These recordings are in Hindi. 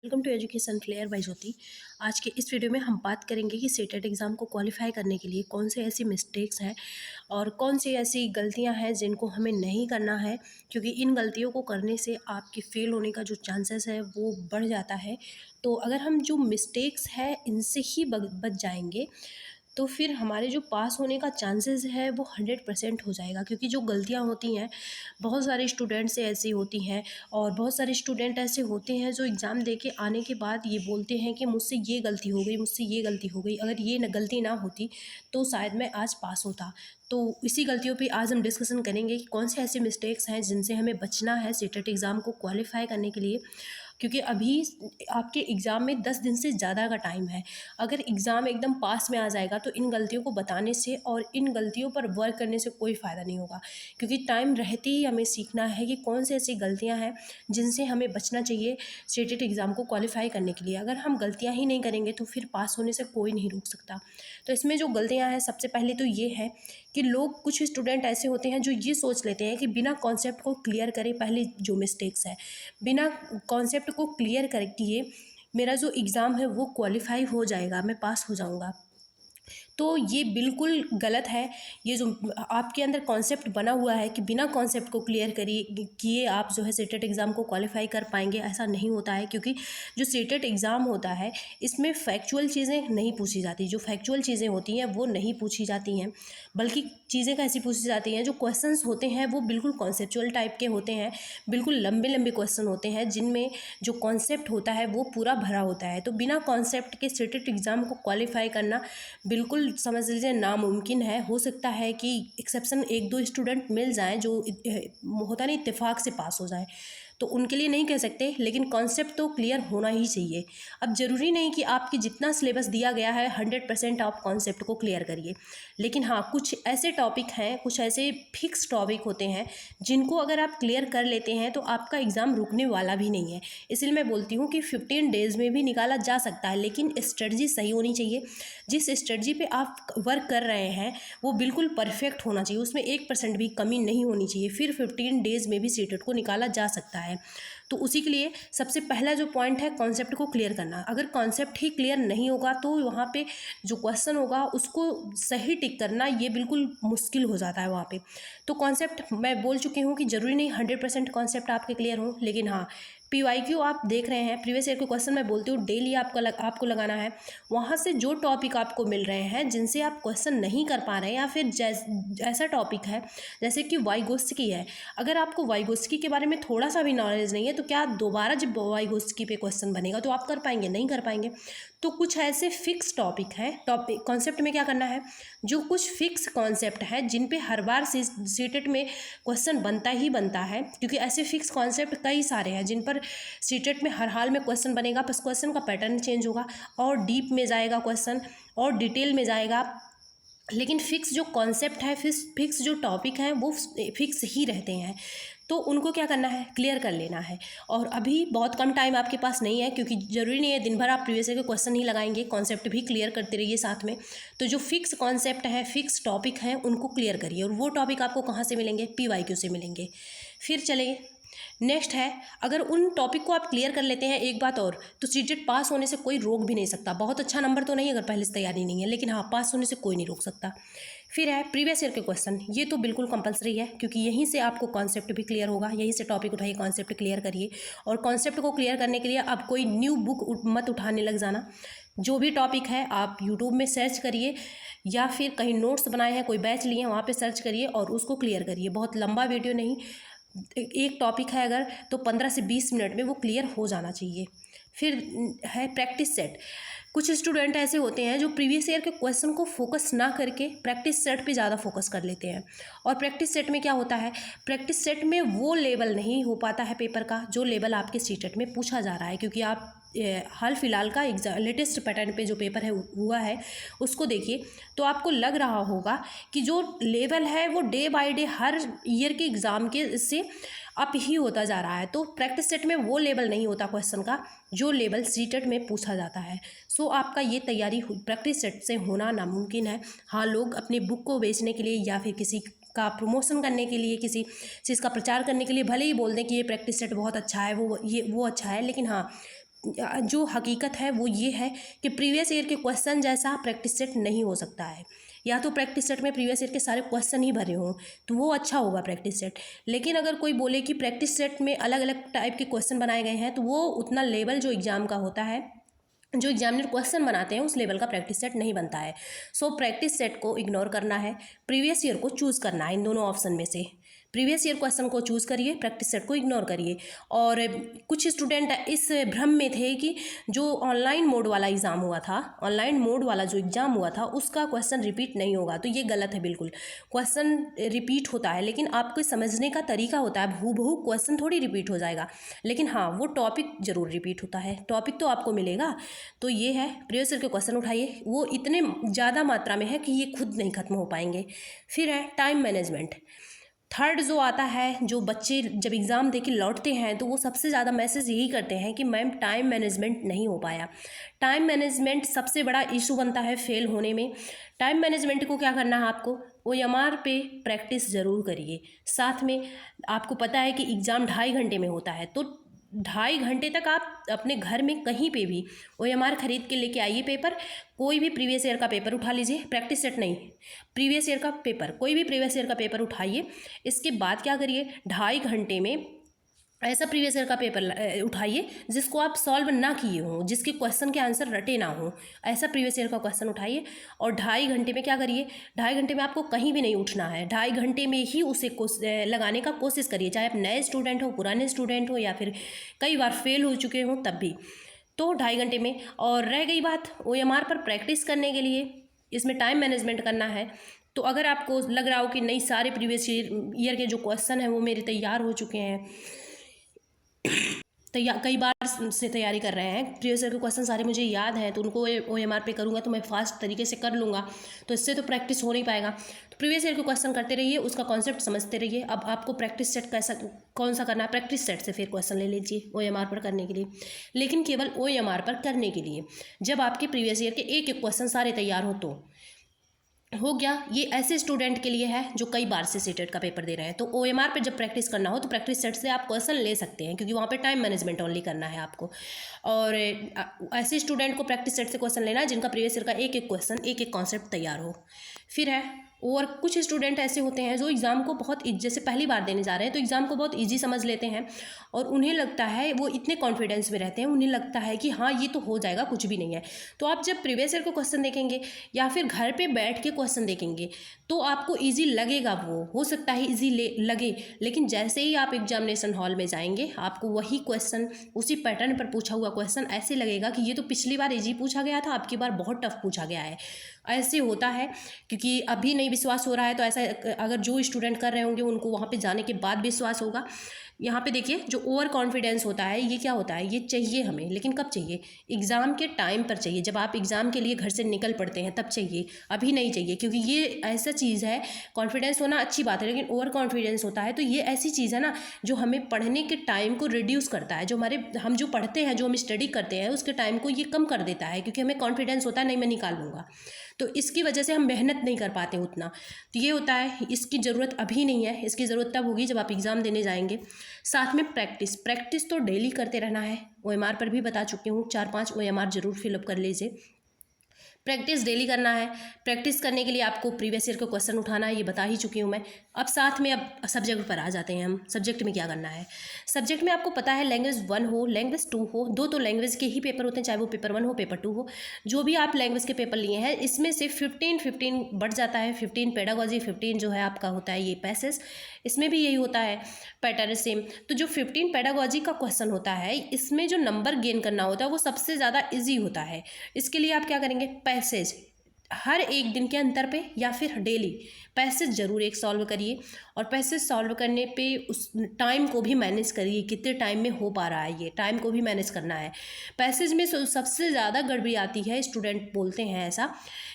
Welcome to education flair by Jyoti. आज के इस वीडियो में हम बात करेंगे कि सीटेट एग्ज़ाम को क्वालिफाई करने के लिए कौन से ऐसी मिस्टेक्स हैं और कौन सी ऐसी गलतियां हैं जिनको हमें नहीं करना है, क्योंकि इन गलतियों को करने से आपके फेल होने का जो चांसेस है वो बढ़ जाता है। तो अगर हम जो मिस्टेक्स है इनसे ही बच जाएंगे तो फिर हमारे जो पास होने का चांसेस है वो 100% हो जाएगा। क्योंकि जो गलतियाँ होती हैं, बहुत सारे स्टूडेंट से ऐसी होती हैं और बहुत सारे स्टूडेंट ऐसे होते हैं जो एग्ज़ाम दे के आने के बाद ये बोलते हैं कि मुझसे ये गलती हो गई, मुझसे ये गलती हो गई, अगर ये गलती ना होती तो शायद मैं आज पास होता। तो इसी गलतियों पे आज हम डिस्कशन करेंगे कि कौन से ऐसे मिस्टेक्स हैं जिनसे हमें बचना है सीटेट एग्ज़ाम को क्वालिफाई करने के लिए। क्योंकि अभी आपके एग्ज़ाम में 10 दिन से ज़्यादा का टाइम है। अगर एग्ज़ाम एकदम पास में आ जाएगा तो इन गलतियों को बताने से और इन गलतियों पर वर्क करने से कोई फ़ायदा नहीं होगा। क्योंकि टाइम रहते ही हमें सीखना है कि कौन सी ऐसी गलतियां हैं जिनसे हमें बचना चाहिए स्टेटेड एग्ज़ाम को क्वालिफाई करने के लिए। अगर हम गलतियां ही नहीं करेंगे तो फिर पास होने से कोई नहीं रोक सकता। तो इसमें जो गलतियां हैं, सबसे पहले तो ये है कि लोग, कुछ स्टूडेंट ऐसे होते हैं जो ये सोच लेते हैं कि बिना कॉन्सेप्ट को क्लियर करे, पहले जो मिस्टेक्स है, बिना कॉन्सेप्ट को क्लियर कर किए मेरा जो एग्ज़ाम है वो क्वालिफाई हो जाएगा, मैं पास हो जाऊंगा। तो ये बिल्कुल गलत है। ये जो आपके अंदर कॉन्सेप्ट बना हुआ है कि बिना कॉन्सेप्ट को क्लियर करिए किए आप जो है सीटेट एग्ज़ाम को क्वालिफाई कर पाएंगे, ऐसा नहीं होता है। क्योंकि जो सीटेट एग्ज़ाम होता है इसमें फैक्चुअल चीज़ें नहीं पूछी जाती। जो फैक्चुअल चीज़ें होती हैं वो नहीं पूछी जाती हैं, बल्कि चीज़ें कैसी पूछी जाती हैं, जो क्वेश्चंस होते हैं वो बिल्कुल कॉन्सेप्चुअल टाइप के होते हैं, बिल्कुल लंबे लंबे क्वेश्चन होते हैं जिनमें जो कॉन्सेप्ट होता है वो पूरा भरा होता है। तो बिना कॉन्सेप्ट के सीटेट एग्ज़ाम को क्वालिफाई करना बिल्कुल समझ लीजिए नामुमकिन है। हो सकता है कि एक्सेप्शन एक दो स्टूडेंट मिल जाएं जो होता नहीं इत्तेफाक से पास हो जाए, तो उनके लिए नहीं कह सकते, लेकिन कॉन्सेप्ट तो क्लियर होना ही चाहिए। अब ज़रूरी नहीं कि आपकी जितना सिलेबस दिया गया है 100% आप कॉन्सेप्ट को क्लियर करिए, लेकिन हाँ कुछ ऐसे टॉपिक हैं, कुछ ऐसे फिक्स टॉपिक होते हैं जिनको अगर आप क्लियर कर लेते हैं तो आपका एग्ज़ाम रुकने वाला भी नहीं है। इसलिए मैं बोलती हूँ कि 15 डेज़ में भी निकाला जा सकता है, लेकिन स्ट्रेटजी सही होनी चाहिए। जिस स्ट्रेटजी पे आप वर्क कर रहे हैं वो बिल्कुल परफेक्ट होना चाहिए, उसमें 1% भी कमी नहीं होनी चाहिए, फिर 15 डेज़ में भी सीटेट को निकाला जा सकता है। तो उसी के लिए सबसे पहला जो पॉइंट है कॉन्सेप्ट को क्लियर करना। अगर कॉन्सेप्ट ही क्लियर नहीं होगा तो वहाँ पे जो क्वेश्चन होगा उसको सही टिक करना ये बिल्कुल मुश्किल हो जाता है वहाँ पे। तो कॉन्सेप्ट मैं बोल चुकी हूँ कि ज़रूरी नहीं 100% कॉन्सेप्ट आपके क्लियर हो, लेकिन हाँ PYQ आप देख रहे हैं, प्रीवियस ईयर के क्वेश्चन मैं बोलती हूँ डेली आपको लगाना है। वहाँ से जो टॉपिक आपको मिल रहे हैं जिनसे आप क्वेश्चन नहीं कर पा रहे हैं, या फिर ऐसा टॉपिक है जैसे कि वाइगोत्स्की है, अगर आपको वाइगोत्स्की के बारे में थोड़ा सा भी नॉलेज नहीं है तो क्या दोबारा जब वाइगोत्स्की पे क्वेश्चन बनेगा तो आप कर पाएंगे? नहीं कर पाएंगे। तो कुछ ऐसे फिक्स टॉपिक हैं, टॉपिक कॉन्सेप्ट में क्या करना है, जो कुछ फिक्स कॉन्सेप्ट है जिन पे हर बार सीटेट में क्वेश्चन बनता ही बनता है। क्योंकि ऐसे फिक्स कॉन्सेप्ट कई सारे हैं जिन पर सीटेट में हर हाल में क्वेश्चन बनेगा, बस क्वेश्चन का पैटर्न चेंज होगा और डीप में जाएगा क्वेश्चन और डिटेल में जाएगा, लेकिन फिक्स जो कॉन्सेप्ट है, फिक्स जो टॉपिक हैं वो फिक्स ही रहते हैं। तो उनको क्या करना है, क्लियर कर लेना है। और अभी बहुत कम टाइम आपके पास नहीं है, क्योंकि ज़रूरी नहीं है दिन भर आप प्रीवियस ईयर के क्वेश्चन ही लगाएंगे, कॉन्सेप्ट भी क्लियर करते रहिए साथ में। तो जो फिक्स कॉन्सेप्ट है, फिक्स टॉपिक हैं, उनको क्लियर करिए। और वो टॉपिक आपको कहाँ से मिलेंगे? PYQ से मिलेंगे। फिर चलेंगे नेक्स्ट है, अगर उन टॉपिक को आप क्लियर कर लेते हैं, एक बात और, तो सीटेट पास होने से कोई रोक भी नहीं सकता। बहुत अच्छा नंबर तो नहीं अगर पहले से तैयारी नहीं है, लेकिन हाँ पास होने से कोई नहीं रोक सकता। फिर है प्रीवियस ईयर के क्वेश्चन, ये तो बिल्कुल कंपलसरी है, क्योंकि यहीं से आपको कॉन्सेप्ट भी क्लियर होगा। यहीं से टॉपिक उठाइए, कॉन्सेप्ट क्लियर करिए। और कॉन्सेप्ट को क्लियर करने के लिए आप कोई न्यू बुक मत उठाने लग जाना। जो भी टॉपिक है आप यूट्यूब में सर्च करिए, या फिर कहीं नोट्स बनाए हैं, कोई बैच लिए हैं, वहाँ पे सर्च करिए और उसको क्लियर करिए। बहुत लंबा वीडियो नहीं, एक टॉपिक है अगर, तो 15 से 20 मिनट में वो क्लियर हो जाना चाहिए। फिर है प्रैक्टिस सेट। कुछ स्टूडेंट ऐसे होते हैं जो प्रीवियस ईयर के क्वेश्चन को फोकस ना करके प्रैक्टिस सेट पे ज़्यादा फोकस कर लेते हैं। और प्रैक्टिस सेट में क्या होता है, प्रैक्टिस सेट में वो लेवल नहीं हो पाता है पेपर का जो लेवल आपके सीटेट में पूछा जा रहा है। क्योंकि आप हाल फिलहाल का लेटेस्ट पैटर्न पे जो पेपर है हुआ है उसको देखिए, तो आपको लग रहा होगा कि जो लेवल है वो day by day her year के एग्ज़ाम के से अप ही होता जा रहा है। तो प्रैक्टिस सेट में वो लेवल नहीं होता क्वेश्चन का जो लेवल सीटेट में पूछा जाता है। सो आपका ये तैयारी प्रैक्टिस सेट से होना नामुमकिन है। हाँ, लोग अपनी बुक को बेचने के लिए या फिर किसी का प्रमोशन करने के लिए, किसी चीज़ का प्रचार करने के लिए भले ही बोल दें कि ये प्रैक्टिस सेट बहुत अच्छा है, वो अच्छा है, लेकिन हाँ जो हकीकत है वो ये है कि प्रीवियस ईयर के क्वेश्चन जैसा प्रैक्टिस सेट नहीं हो सकता है। या तो प्रैक्टिस सेट में प्रीवियस ईयर के सारे क्वेश्चन ही भरे हों तो वो अच्छा होगा प्रैक्टिस सेट। लेकिन अगर कोई बोले कि प्रैक्टिस सेट में अलग अलग टाइप के क्वेश्चन बनाए गए हैं तो वो उतना लेवल जो एग्ज़ाम का होता है, जो एग्जामिनर क्वेश्चन बनाते हैं उस लेवल का प्रैक्टिस सेट नहीं बनता है। सो प्रैक्टिस सेट को इग्नोर करना है, प्रीवियस ईयर को चूज़ करना है। इन दोनों ऑप्शन में से प्रीवियस ईयर क्वेश्चन को चूज़ करिए, प्रैक्टिस सेट को इग्नोर करिए। और कुछ स्टूडेंट इस भ्रम में थे कि जो ऑनलाइन मोड वाला एग्ज़ाम हुआ था, ऑनलाइन मोड वाला जो एग्ज़ाम हुआ था उसका क्वेश्चन रिपीट नहीं होगा, तो ये गलत है बिल्कुल। क्वेश्चन रिपीट होता है लेकिन आपको समझने का तरीका होता है, हूबहू क्वेश्चन थोड़ी रिपीट हो जाएगा, लेकिन हाँ वो टॉपिक ज़रूर रिपीट होता है, टॉपिक तो आपको मिलेगा। तो ये है, प्रीवियस ईयर के क्वेश्चन उठाइए, वो इतने ज़्यादा मात्रा में है कि ये खुद नहीं खत्म हो पाएंगे। फिर है टाइम मैनेजमेंट। थर्ड जो आता है, जो बच्चे जब एग्ज़ाम दे के लौटते हैं तो वो सबसे ज़्यादा मैसेज यही करते हैं कि मैम टाइम मैनेजमेंट नहीं हो पाया। टाइम मैनेजमेंट सबसे बड़ा इशू बनता है फेल होने में। टाइम मैनेजमेंट को क्या करना है आपको, OMR पे प्रैक्टिस ज़रूर करिए। साथ में आपको पता है कि एग्ज़ाम 2.5 घंटे में होता है, तो 2.5 घंटे तक आप अपने घर में कहीं पे भी OMR खरीद के लेके आइए पेपर, कोई भी प्रीवियस ईयर का पेपर उठा लीजिए, प्रैक्टिस सेट नहीं, प्रीवियस ईयर का पेपर, कोई भी प्रीवियस ईयर का पेपर उठाइए। इसके बाद क्या करिए, 2.5 घंटे में ऐसा प्रीवियस ईयर का पेपर उठाइए जिसको आप सॉल्व ना किए हों, जिसके क्वेश्चन के आंसर रटे ना हों, ऐसा प्रीवियस ईयर का क्वेश्चन उठाइए। और 2.5 घंटे में क्या करिए, 2.5 घंटे में आपको कहीं भी नहीं उठना है, 2.5 घंटे में ही उसे लगाने का कोशिश करिए, चाहे आप नए स्टूडेंट हो, पुराने स्टूडेंट हो, या फिर कई बार फेल हो चुके हों तब भी। तो 2.5 घंटे में। और रह गई बात OMR पर प्रैक्टिस करने के लिए, इसमें टाइम मैनेजमेंट करना है। तो अगर आपको लग रहा हो कि नहीं सारे प्रीवियस ईयर के जो क्वेश्चन हैं वो मेरे तैयार हो चुके हैं, कई बार से तैयारी कर रहे हैं, प्रीवियस ईयर के क्वेश्चन सारे मुझे याद हैं, तो उनको OMR पे करूँगा तो मैं फास्ट तरीके से कर लूँगा, तो इससे तो प्रैक्टिस हो नहीं पाएगा। तो प्रीवियस ईयर के क्वेश्चन करते रहिए, उसका कॉन्सेप्ट समझते रहिए। अब आपको प्रैक्टिस सेट कैसा कौन सा करना है, प्रैक्टिस सेट से फिर क्वेश्चन ले लीजिए OMR पर करने के लिए, लेकिन केवल OMR पर करने के लिए। जब आपके प्रीवियस ईयर के एक एक क्वेश्चन सारे तैयार हो तो हो गया। ये ऐसे स्टूडेंट के लिए है जो कई बार से सीटेट का पेपर दे रहे हैं। तो OMR पे जब प्रैक्टिस करना हो तो प्रैक्टिस सेट से आप क्वेश्चन ले सकते हैं, क्योंकि वहाँ पे टाइम मैनेजमेंट ओनली करना है आपको। और ऐसे स्टूडेंट को प्रैक्टिस सेट से क्वेश्चन लेना है जिनका प्रीवियस ईयर का एक एक क्वेश्चन, एक एक कॉन्सेप्ट तैयार हो। फिर है, और कुछ स्टूडेंट ऐसे होते हैं जो एग्ज़ाम को बहुत जैसे पहली बार देने जा रहे हैं तो एग्ज़ाम को बहुत इजी समझ लेते हैं, और उन्हें लगता है, वो इतने कॉन्फिडेंस में रहते हैं, उन्हें लगता है कि हाँ ये तो हो जाएगा, कुछ भी नहीं है। तो आप जब प्रीवियस ईयर को क्वेश्चन देखेंगे या फिर घर पे बैठ के क्वेश्चन देखेंगे तो आपको ईजी लगेगा, वो हो सकता है ईजी लगे, लेकिन जैसे ही आप एग्जामिनेशन हॉल में जाएंगे आपको वही क्वेश्चन, उसी पैटर्न पर पूछा हुआ क्वेश्चन ऐसे लगेगा कि ये तो पिछली बार ईजी पूछा गया था, अब की बार बहुत टफ पूछा गया है। ऐसे होता है, क्योंकि अभी नहीं विश्वास हो रहा है, तो ऐसा अगर जो स्टूडेंट कर रहे होंगे उनको वहाँ पे जाने के बाद विश्वास होगा। यहाँ पे देखिए, जो ओवर कॉन्फिडेंस होता है ये क्या होता है, ये चाहिए हमें, लेकिन कब चाहिए, एग्ज़ाम के टाइम पर चाहिए, जब आप एग्ज़ाम के लिए घर से निकल पड़ते हैं तब चाहिए, अभी नहीं चाहिए। क्योंकि ये ऐसा चीज़ है, कॉन्फिडेंस होना अच्छी बात है, लेकिन ओवर कॉन्फिडेंस होता है तो ये ऐसी चीज़ है ना जो हमें पढ़ने के टाइम को रिड्यूस करता है, जो हम जो पढ़ते हैं, जो हम स्टडी करते हैं उसके टाइम को ये कम कर देता है, क्योंकि हमें कॉन्फिडेंस होता है नहीं मैं निकाल लूँगा, तो इसकी वजह से हम मेहनत नहीं कर पाते उतना। तो ये होता है, इसकी ज़रूरत अभी नहीं है, इसकी ज़रूरत तब होगी जब आप एग्ज़ाम देने जाएंगे। साथ में प्रैक्टिस तो डेली करते रहना है। OMR पर भी बता चुकी हूँ, 4-5 OMR ज़रूर फिलअप कर लीजिए। प्रैक्टिस डेली करना है। प्रैक्टिस करने के लिए आपको प्रीवियस ईयर का क्वेश्चन उठाना है, ये बता ही चुकी हूँ मैं। अब साथ में अब सब्जेक्ट पर आ जाते हैं हम। सब्जेक्ट में क्या करना है, सब्जेक्ट में आपको पता है लैंग्वेज 1 हो, लैंग्वेज 2 हो, दो तो लैंग्वेज के ही पेपर होते हैं, चाहे वो पेपर 1 हो, पेपर 2 हो। जो भी आप लैंग्वेज के पेपर लिए हैं इसमें से 15 बढ़ जाता है, 15 पेडागोजी, 15 जो है आपका होता है ये पैसेज, इसमें भी यही होता है पैटर्न सेम। तो जो 15 पेडागोजी का क्वेश्चन होता है इसमें जो नंबर गेन करना होता है वो सबसे ज़्यादा ईजी होता है। इसके लिए आप क्या करेंगे, पैसेज हर एक दिन के अंतर पे या फिर डेली पैसेज ज़रूर एक सॉल्व करिए, और पैसेज सॉल्व करने पे उस टाइम को भी मैनेज करिए, कितने टाइम में हो पा रहा है, ये टाइम को भी मैनेज करना है। पैसेज में सबसे ज़्यादा गड़बड़ी आती है, स्टूडेंट बोलते हैं ऐसा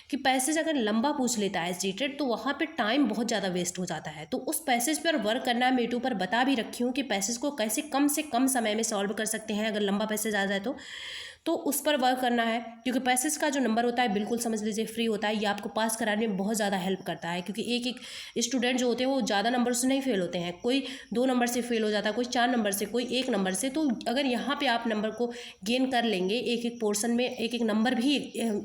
कि पैसेज अगर लंबा पूछ लेता है सीटेट तो वहाँ पे टाइम बहुत ज़्यादा वेस्ट हो जाता है। तो उस पैसेज पर वर्क करना है, मेटू पर बता भी रखी हूँ कि पैसेज को कैसे कम से कम समय में सॉल्व कर सकते हैं अगर लंबा पैसेज आ जाए तो उस पर वर्क करना है, क्योंकि पैसेज का जो नंबर होता है बिल्कुल समझ लीजिए फ्री होता है। ये आपको पास कराने में बहुत ज़्यादा हेल्प करता है, क्योंकि एक एक स्टूडेंट जो होते हैं वो ज़्यादा नंबर से नहीं फेल होते हैं, कोई 2 नंबर से फेल हो जाता है, कोई 4 नंबर से, कोई 1 नंबर से। तो अगर यहाँ पे आप नंबर को गेन कर लेंगे, एक एक पोर्शन में एक एक नंबर भी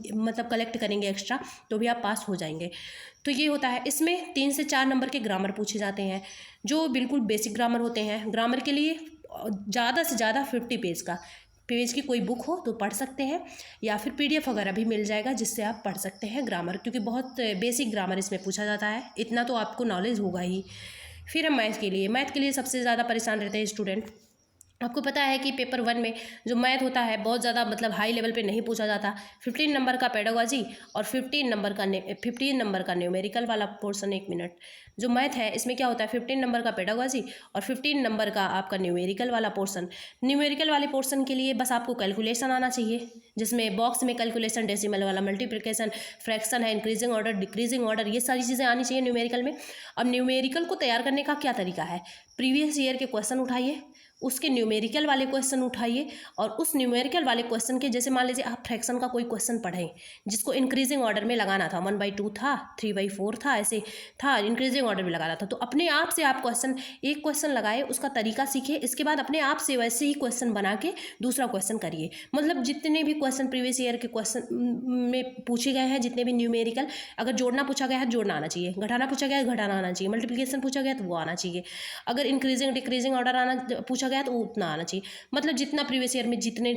मतलब कलेक्ट करेंगे एक्स्ट्रा, तो भी आप पास हो जाएंगे। तो ये होता है। इसमें 3 से 4 नंबर के ग्रामर पूछे जाते हैं, जो बिल्कुल बेसिक ग्रामर होते हैं। ग्रामर के लिए ज़्यादा से ज़्यादा 50 पेज की कोई बुक हो तो पढ़ सकते हैं, या फिर PDF वगैरह भी मिल जाएगा जिससे आप पढ़ सकते हैं ग्रामर, क्योंकि बहुत बेसिक ग्रामर इसमें पूछा जाता है, इतना तो आपको नॉलेज होगा ही। फिर हम मैथ के लिए सबसे ज़्यादा परेशान रहते हैं स्टूडेंट। आपको पता है कि पेपर 1 में जो मैथ होता है बहुत ज़्यादा मतलब हाई लेवल पे नहीं पूछा जाता। 15 नंबर का पेडागॉजी और 15 नंबर का न्यूमेरिकल वाला पोर्शन। 1 मिनट, जो मैथ है इसमें क्या होता है, 15 नंबर का पेडागॉजी और 15 नंबर का आपका न्यूमेरिकल वाला पोर्शन। न्यूमेरिकल वाले पोर्शन के लिए बस आपको कैलकुलेशन आना चाहिए, जिसमें बॉक्स में कैलकुलेशन, डेसिमल वाला, मल्टीप्लिकेशन, फ्रैक्शन है, इंक्रीजिंग ऑर्डर, डिक्रीजिंग ऑर्डर, ये सारी चीज़ें आनी चाहिए न्यूमेरिकल में। अब न्यूमेरिकल को तैयार करने का क्या तरीका है, प्रीवियस ईयर के क्वेश्चन उठाइए, उसके न्यूमेरिकल वाले क्वेश्चन उठाइए, और उस न्यूमेरिकल वाले क्वेश्चन के, जैसे मान लीजिए आप फ्रैक्शन का कोई क्वेश्चन पढ़ें जिसको इंक्रीजिंग ऑर्डर में लगाना था, 1/2 था, 3/4 था, ऐसे था, इंक्रीजिंग ऑर्डर में लगाना था, तो अपने आप से आप एक क्वेश्चन लगाए, उसका तरीका सीखिए, इसके बाद अपने आप से वैसे ही क्वेश्चन बना के दूसरा क्वेश्चन करिए। मतलब जितने भी क्वेश्चन प्रीवियस ईयर के क्वेश्चन में पूछे गए हैं, जितने भी न्यूमेरिकल, अगर जोड़ना पूछा गया है जोड़ना आना चाहिए, घटाना पूछा गया है घटाना आना चाहिए, मल्टीप्लिकेशन पूछा गया तो वो आना चाहिए, अगर इंक्रीजिंग डिक्रीजिंग ऑर्डर आना पूछा गया तो उतना आना चाहिए। मतलब जितना प्रीवियस ईयर में जितने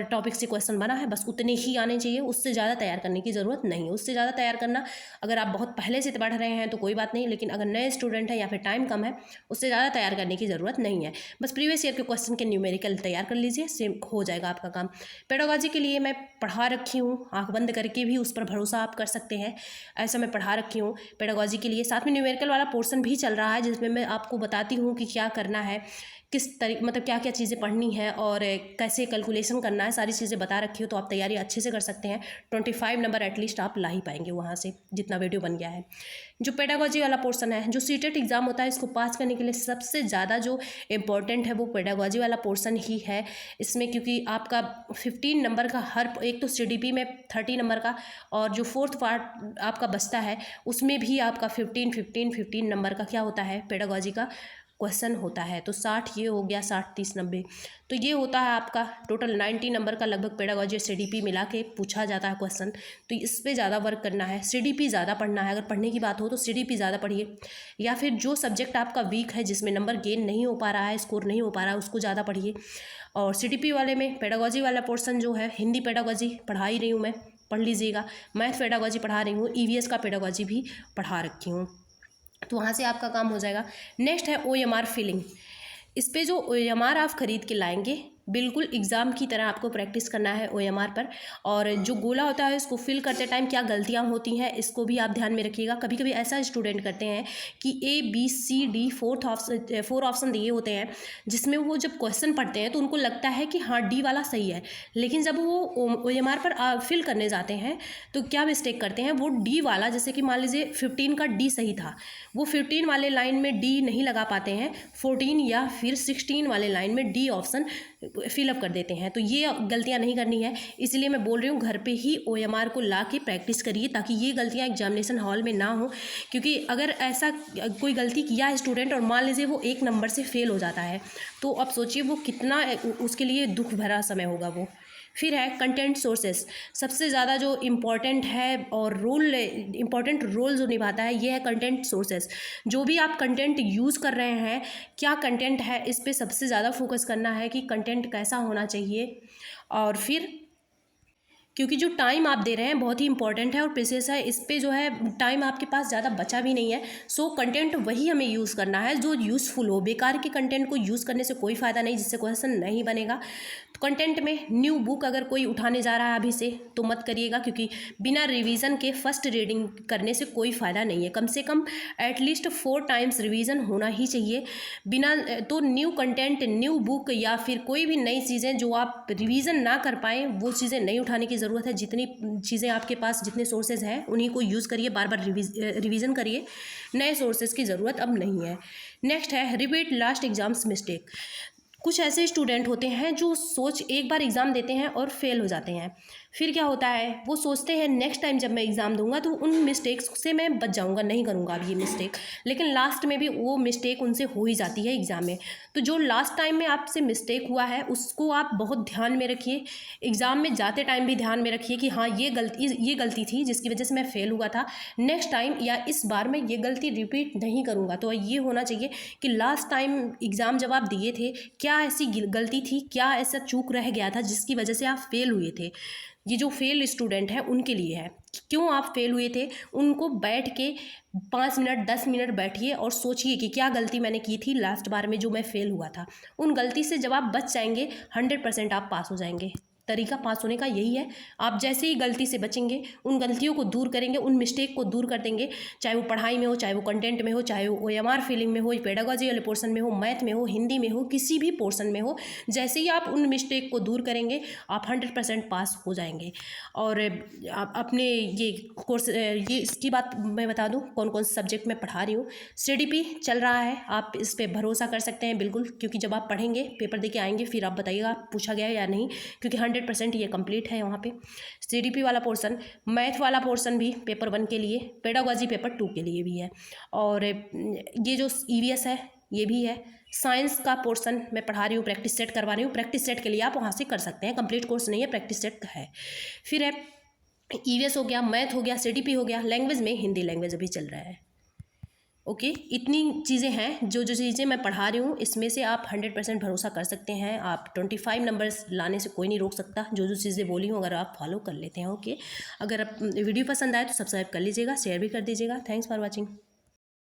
टॉपिक से क्वेश्चन बना है बस उतने ही आने चाहिए, उससे ज़्यादा तैयार करने की ज़रूरत नहीं है। उससे ज़्यादा तैयार करना, अगर आप बहुत पहले से पढ़ रहे हैं तो कोई बात नहीं, लेकिन अगर नए स्टूडेंट हैं या फिर टाइम कम है, उससे ज़्यादा तैयार करने की ज़रूरत नहीं है। बस प्रीवियस ईयर के क्वेश्चन के न्यूमेरिकल तैयार कर लीजिए, सेम हो जाएगा आपका काम। पेडागॉजी के लिए मैं पढ़ा रखी हूँ, आँख बंद करके भी उस पर भरोसा आप कर सकते हैं, ऐसा मैं पढ़ा रखी हूँ पेडागॉजी के लिए। साथ में न्यूमेरिकल वाला पोर्शन भी चल रहा है, जिसमें मैं आपको बताती हूँ कि क्या करना है, किस तरीके, मतलब क्या क्या चीज़ें पढ़नी है और कैसे कैलकुलेशन करना है, सारी चीज़ें बता रखी हो, तो आप तैयारी अच्छे से कर सकते हैं। 25 नंबर एटलीस्ट आप ला ही पाएंगे वहाँ से, जितना वीडियो बन गया है। जो पेडागॉजी वाला पोर्शन है, जो सीटेट एग्ज़ाम होता है, इसको पास करने के लिए सबसे ज़्यादा जो इम्पोर्टेंट है वो पेडागॉजी वाला पोर्शन ही है इसमें, क्योंकि आपका 15 नंबर का हर एक, तो CDP में 30 नंबर का, और जो 4th पार्ट आपका बचता है उसमें भी आपका 15 नंबर का क्या होता है, पेडागॉजी का क्वेश्चन होता है। तो 60 ये हो गया, 60 30 90, तो ये होता है आपका टोटल 90 नंबर का लगभग पेडागॉजी और CDP मिला के पूछा जाता है क्वेश्चन। तो इस पर ज़्यादा वर्क करना है, CDP ज़्यादा पढ़ना है। अगर पढ़ने की बात हो तो CDP ज़्यादा पढ़िए, या फिर जो सब्जेक्ट आपका वीक है, जिसमें नंबर गेन नहीं हो पा रहा है, स्कोर नहीं हो पा रहा है, उसको ज़्यादा पढ़िए। और CDP वाले में पेडागॉजी वाला पोर्शन जो है, हिंदी पेडागॉजी पढ़ा ही रही हूँ मैं, पढ़ लीजिएगा। मैथ पेडागॉजी पढ़ा रही हूँ, EVS का पेडागॉजी भी पढ़ा रखी हूँ, तो वहाँ से आपका काम हो जाएगा। नेक्स्ट है OMR फिलिंग। इस पे जो OMR आप ख़रीद के लाएंगे, बिल्कुल एग्ज़ाम की तरह आपको प्रैक्टिस करना है OMR पर। और जो गोला होता है उसको फिल करते टाइम क्या गलतियाँ होती हैं, इसको भी आप ध्यान में रखिएगा। कभी कभी ऐसा स्टूडेंट करते हैं कि A B C D 4 option दिए होते हैं, जिसमें वो जब क्वेश्चन पढ़ते हैं तो उनको लगता है कि हाँ D वाला सही है, लेकिन जब वो OMR पर फिल करने जाते हैं तो क्या मिस्टेक करते हैं, वो D वाला, जैसे कि मान लीजिए 15 का D सही था, वो 15 वाले लाइन में D नहीं लगा पाते हैं, 14 या फिर 16 वाले लाइन में D ऑप्शन फिलअप कर देते हैं। तो ये गलतियां नहीं करनी है, इसलिए मैं बोल रही हूँ घर पे ही OMR को ला के प्रैक्टिस करिए, ताकि ये गलतियां एग्जामिनेशन हॉल में ना हो। क्योंकि अगर ऐसा कोई गलती किया है स्टूडेंट और मान लीजिए वो 1 नंबर से फेल हो जाता है, तो अब सोचिए वो कितना उसके लिए दुख भरा समय होगा वो। फिर है कंटेंट सोर्सेस। सबसे ज़्यादा जो इम्पॉर्टेंट है और इम्पॉर्टेंट रोल जो निभाता है, ये है कंटेंट सोर्सेस। जो भी आप कंटेंट यूज़ कर रहे हैं, क्या कंटेंट है, इस पे सबसे ज़्यादा फोकस करना है कि कंटेंट कैसा होना चाहिए। और फिर क्योंकि जो टाइम आप दे रहे हैं बहुत ही इंपॉर्टेंट है और प्रेशियस है, इस पे जो है टाइम आपके पास ज़्यादा बचा भी नहीं है। सो कंटेंट वही हमें यूज़ करना है जो यूज़फुल हो। बेकार के कंटेंट को यूज़ करने से कोई फ़ायदा नहीं, जिससे क्वेश्चन नहीं बनेगा। तो कंटेंट में न्यू बुक अगर कोई उठाने जा रहा है अभी से तो मत करिएगा, क्योंकि बिना रिवीजन के फर्स्ट रीडिंग करने से कोई फ़ायदा नहीं है। कम से कम एटलीस्ट 4 टाइम्स रिवीजन होना ही चाहिए। बिना तो न्यू कंटेंट, न्यू बुक या फिर कोई भी नई चीज़ें जो आप रिवीजन ना कर पाएँ, वो चीज़ें नहीं उठाने की ज़रूरत है। जितनी चीज़ें आपके पास, जितने सोर्सेज हैं, उन्हीं को यूज़ करिए, बार बार रिवीजन करिए। नए सोर्सेज की ज़रूरत अब नहीं है। नेक्स्ट है रिपीट लास्ट एग्जाम्स मिस्टेक। कुछ ऐसे स्टूडेंट होते हैं जो एक बार एग्ज़ाम देते हैं और फेल हो जाते हैं। फिर क्या होता है, वो सोचते हैं नेक्स्ट टाइम जब मैं एग्ज़ाम दूंगा तो उन मिस्टेक्स से मैं बच जाऊंगा, नहीं करूंगा अब ये मिस्टेक। लेकिन लास्ट में भी वो मिस्टेक उनसे हो ही जाती है एग्ज़ाम में। तो जो लास्ट टाइम में आपसे मिस्टेक हुआ है उसको आप बहुत ध्यान में रखिए। एग्ज़ाम में जाते टाइम भी ध्यान में रखिए कि हाँ, ये गलती थी जिसकी वजह से मैं फ़ेल हुआ था। नेक्स्ट टाइम या इस बार मैं ये गलती रिपीट नहीं करूँगा। तो ये होना चाहिए कि लास्ट टाइम एग्ज़ाम जब आप दिए थे, क्या ऐसी गलती थी, क्या ऐसा चूक रह गया था जिसकी वजह से आप फेल हुए थे। ये जो फेल स्टूडेंट है उनके लिए है, क्यों आप फेल हुए थे। उनको बैठ के 5 मिनट 10 मिनट बैठिए और सोचिए कि क्या गलती मैंने की थी लास्ट बार में जो मैं फेल हुआ था। उन गलती से जब आप बच जाएंगे 100% आप पास हो जाएंगे। तरीका पास होने का यही है। आप जैसे ही गलती से बचेंगे, उन गलतियों को दूर करेंगे, उन मिस्टेक को दूर कर देंगे, चाहे वो पढ़ाई में हो, चाहे वो कंटेंट में हो, चाहे वो OMR फीलिंग में हो, पेडागोजी वाले पोर्शन में हो, मैथ में हो, हिंदी में हो, किसी भी पोर्शन में हो, जैसे ही आप उन मिस्टेक को दूर करेंगे आप 100% पास हो जाएंगे। और आप अपने ये कोर्स, ये इसकी बात मैं बता दूं कौन कौन से सब्जेक्ट में पढ़ा रही हूँ। CDP चल रहा है, आप इस पर भरोसा कर सकते हैं बिल्कुल, क्योंकि जब आप पढ़ेंगे पेपर दे के आएंगे फिर आप बताइएगा पूछा गया है या नहीं, क्योंकि 100% ये कंप्लीट है वहाँ पे। CDP वाला पोर्शन, मैथ वाला पोर्शन भी पेपर 1 के लिए, पेडागोजी पेपर 2 के लिए भी है। और ये जो EVS है ये भी है। साइंस का पोर्शन मैं पढ़ा रही हूँ, प्रैक्टिस सेट करवा रही हूँ। प्रैक्टिस सेट के लिए आप वहाँ से कर सकते हैं, कंप्लीट कोर्स नहीं है, प्रैक्टिस सेट का है। फिर है EVS हो गया, मैथ हो गया, CDP हो गया। लैंग्वेज में हिंदी लैंग्वेज अभी चल रहा है। ओके, इतनी चीज़ें हैं जो जो चीज़ें मैं पढ़ा रही हूँ, इसमें से आप 100% भरोसा कर सकते हैं। आप 25 नंबर्स लाने से कोई नहीं रोक सकता। जो जो चीज़ें बोली हूँ अगर आप फॉलो कर लेते हैं। ओके, अगर आप वीडियो पसंद आए तो सब्सक्राइब कर लीजिएगा, शेयर भी कर दीजिएगा। Thanks for watching.